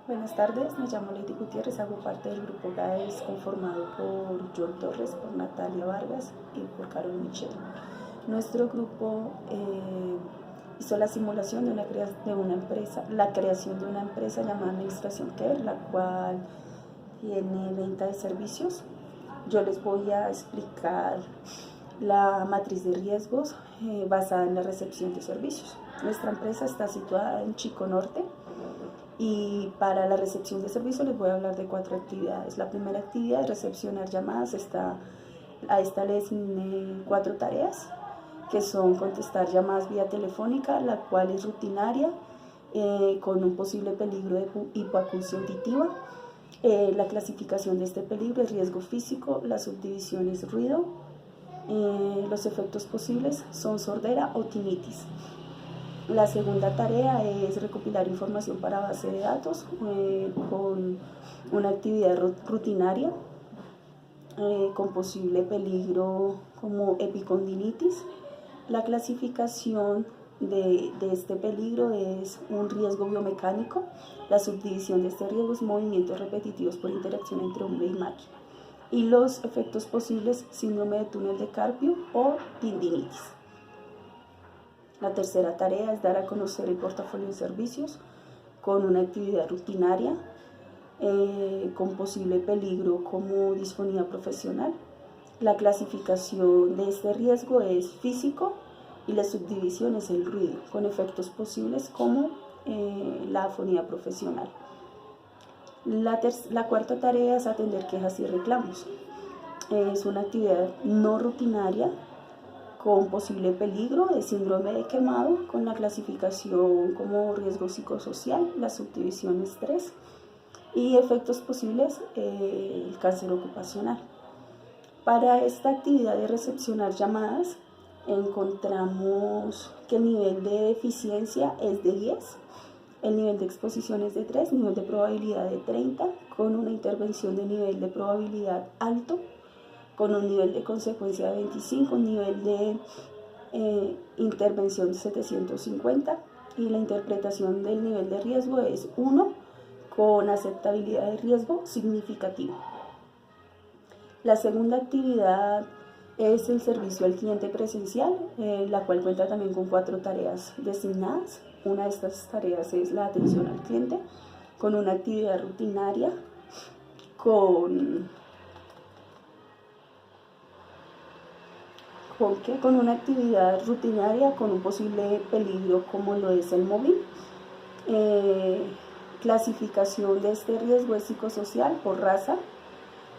Buenas tardes, me llamo Lady Gutiérrez, hago parte del grupo GAES conformado por John Torres, por Natalia Vargas y por Carol Michel. Nuestro grupo hizo la simulación de una empresa, la creación de una empresa llamada Administración Care, la cual tiene venta de servicios. Yo les voy a explicar la matriz de riesgos basada en la recepción de servicios. Nuestra empresa está situada en Chico Norte. Y para la recepción de servicios les voy a hablar de 4 actividades. La primera actividad es recepcionar llamadas. A esta le asigné 4 tareas, que son contestar llamadas vía telefónica, la cual es rutinaria, con un posible peligro de hipoacusia auditiva. La clasificación de este peligro es riesgo físico, la subdivisión es ruido, los efectos posibles son sordera o tinnitus. La segunda tarea es recopilar información para base de datos con una actividad rutinaria con posible peligro como epicondilitis. La clasificación de este peligro es un riesgo biomecánico. La subdivisión de este riesgo es movimientos repetitivos por interacción entre hombre y máquina. Y los efectos posibles, síndrome de túnel de carpio o tendinitis. La tercera tarea es dar a conocer el portafolio de servicios con una actividad rutinaria con posible peligro como disfonía profesional. La clasificación de este riesgo es físico y la subdivisión es el ruido, con efectos posibles como la afonía profesional. La cuarta tarea es atender quejas y reclamos. Es una actividad no rutinaria con posible peligro de síndrome de quemado, con la clasificación como riesgo psicosocial, la subdivisión es 3, y efectos posibles, el cáncer ocupacional. Para esta actividad de recepcionar llamadas, encontramos que el nivel de eficiencia es de 10, el nivel de exposición es de 3, nivel de probabilidad de 30, con una intervención de nivel de probabilidad alto, con un nivel de consecuencia de 25, un nivel de intervención de 750 y la interpretación del nivel de riesgo es 1 con aceptabilidad de riesgo significativa. La segunda actividad es el servicio al cliente presencial, la cual cuenta también con 4 tareas designadas. Una de estas tareas es la atención al cliente, con una actividad rutinaria, con una actividad rutinaria con un posible peligro como lo es el móvil. Clasificación de este riesgo es psicosocial por raza.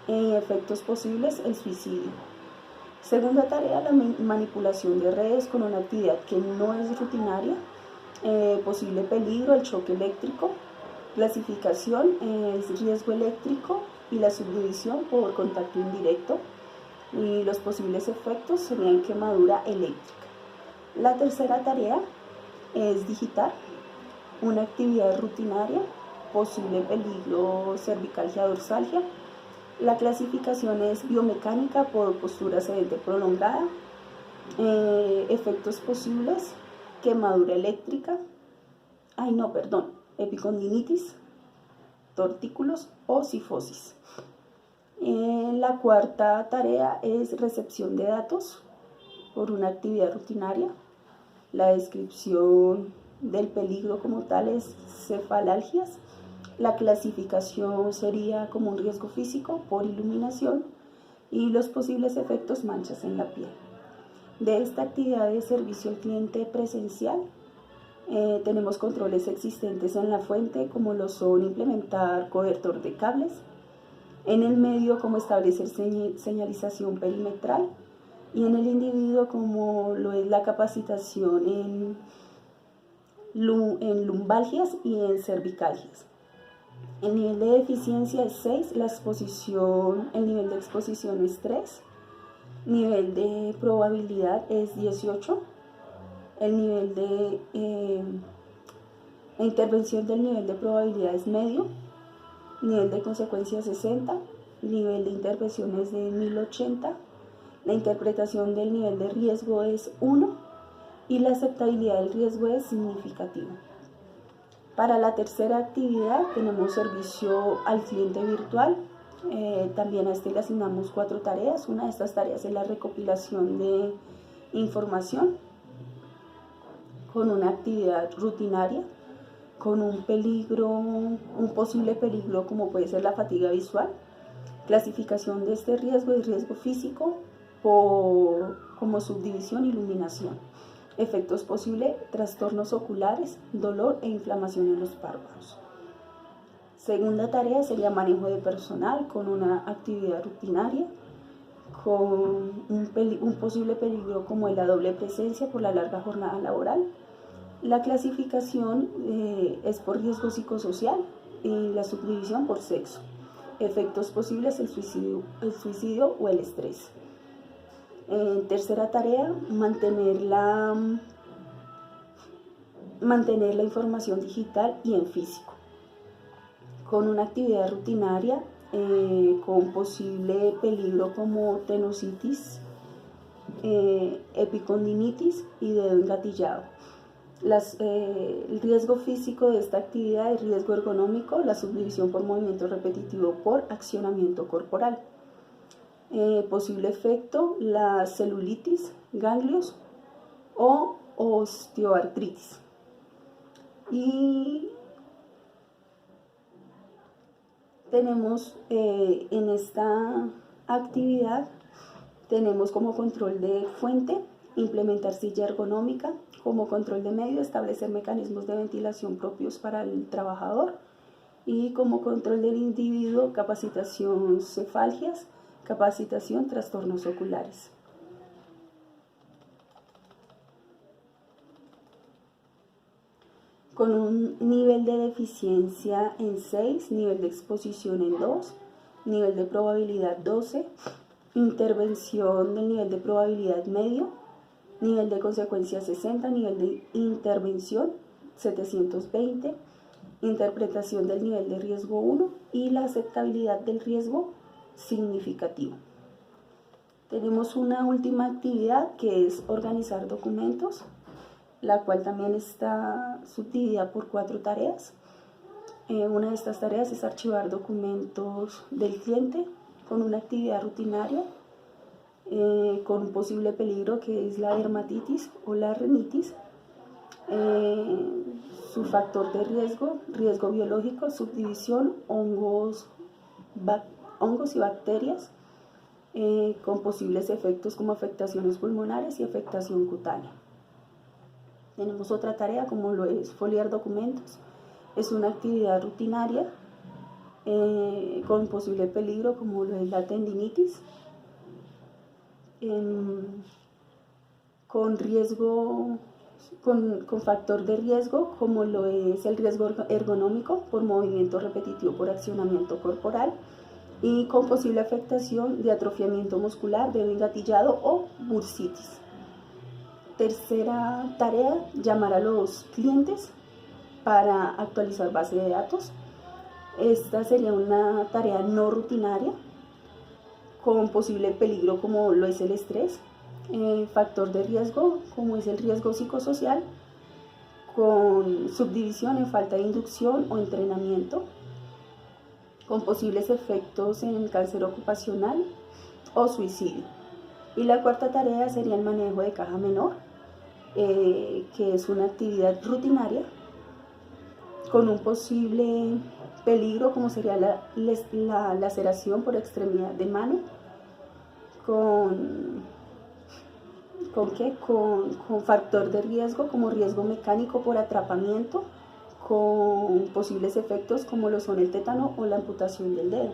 Efectos posibles, el suicidio. Segunda tarea, la manipulación de redes con una actividad que no es rutinaria. Posible peligro, el choque eléctrico. Clasificación es riesgo eléctrico y la subdivisión por contacto indirecto. Y los posibles efectos serían quemadura eléctrica. La tercera tarea es digitar, una actividad rutinaria, posible peligro cervicalgia dorsalgia. La clasificación es biomecánica por postura sedente prolongada. Efectos posibles, quemadura eléctrica, epicondilitis, tortículos o cifosis. La cuarta tarea es recepción de datos por una actividad rutinaria. La descripción del peligro como tal es cefalalgias. La clasificación sería como un riesgo físico por iluminación y los posibles efectos manchas en la piel. De esta actividad de servicio al cliente presencial tenemos controles existentes en la fuente como lo son implementar cobertor de cables, en el medio como establecer señalización perimetral y en el individuo como lo es la capacitación en lumbalgias y en cervicalgias. El nivel de eficiencia es 6, el nivel de exposición es 3, nivel de probabilidad es 18, el nivel de la intervención del nivel de probabilidad es medio, nivel de consecuencia 60, nivel de intervención es de 1080, la interpretación del nivel de riesgo es 1 y la aceptabilidad del riesgo es significativa. Para la tercera actividad tenemos servicio al cliente virtual. También a este le asignamos 4 tareas. Una de estas tareas es la recopilación de información con una actividad rutinaria, con un posible peligro como puede ser la fatiga visual, clasificación de este riesgo y riesgo físico como subdivisión e iluminación, efectos posibles, trastornos oculares, dolor e inflamación en los párpados. Segunda tarea sería manejo de personal con una actividad rutinaria, con un posible peligro como la doble presencia por la larga jornada laboral. La clasificación es por riesgo psicosocial y la subdivisión por sexo. Efectos posibles, el suicidio o el estrés. Tercera tarea, mantener la información digital y en físico, con una actividad rutinaria con posible peligro como tenositis, epicondilitis y dedo engatillado. El riesgo físico de esta actividad es riesgo ergonómico, la subdivisión por movimiento repetitivo por accionamiento corporal. Posible efecto, la celulitis, ganglios o osteoartritis. Y tenemos en esta actividad, tenemos como control de fuente, implementar silla ergonómica, como control de medio, establecer mecanismos de ventilación propios para el trabajador, y como control del individuo, capacitación cefalgias, capacitación trastornos oculares. Con un nivel de deficiencia en 6, nivel de exposición en 2, nivel de probabilidad 12, intervención del nivel de probabilidad medio, nivel de consecuencia 60, nivel de intervención 720, interpretación del nivel de riesgo 1 y la aceptabilidad del riesgo significativo. Tenemos una última actividad que es organizar documentos, la cual también está subdividida por 4 tareas. Una de estas tareas es archivar documentos del cliente con una actividad rutinaria, con un posible peligro que es la dermatitis o la rinitis, su factor de riesgo biológico, subdivisión, hongos y bacterias, con posibles efectos como afectaciones pulmonares y afectación cutánea. Tenemos otra tarea como lo es foliar documentos. Es una actividad rutinaria con posible peligro como lo es la tendinitis, con factor de riesgo como lo es el riesgo ergonómico por movimiento repetitivo por accionamiento corporal y con posible afectación de atrofiamiento muscular, dedo engatillado o bursitis. Tercera tarea, llamar a los clientes para actualizar base de datos. Esta sería una tarea no rutinaria con posible peligro como lo es el estrés, factor de riesgo como es el riesgo psicosocial, con subdivisión en falta de inducción o entrenamiento, con posibles efectos en cáncer ocupacional o suicidio. Y la cuarta tarea sería el manejo de caja menor, que es una actividad rutinaria con un posible peligro como sería la laceración por extremidad de mano, con factor de riesgo como riesgo mecánico por atrapamiento, con posibles efectos como lo son el tétano o la amputación del dedo.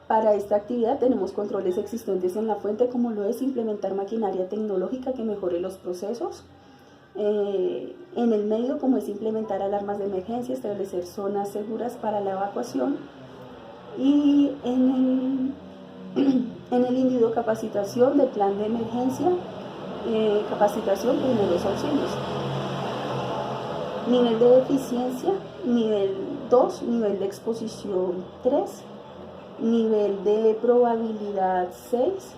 Para esta actividad tenemos controles existentes en la fuente como lo es implementar maquinaria tecnológica que mejore los procesos. En el medio como es implementar alarmas de emergencia, establecer zonas seguras para la evacuación, y en el individuo capacitación de plan de emergencia, capacitación primeros auxilios. Nivel de deficiencia, nivel 2, nivel de exposición 3, nivel de probabilidad 6,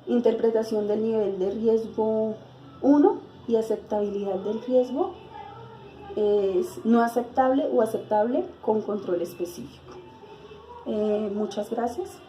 interpretación del nivel de riesgo 1. Y aceptabilidad del riesgo es no aceptable o aceptable con control específico. Muchas gracias.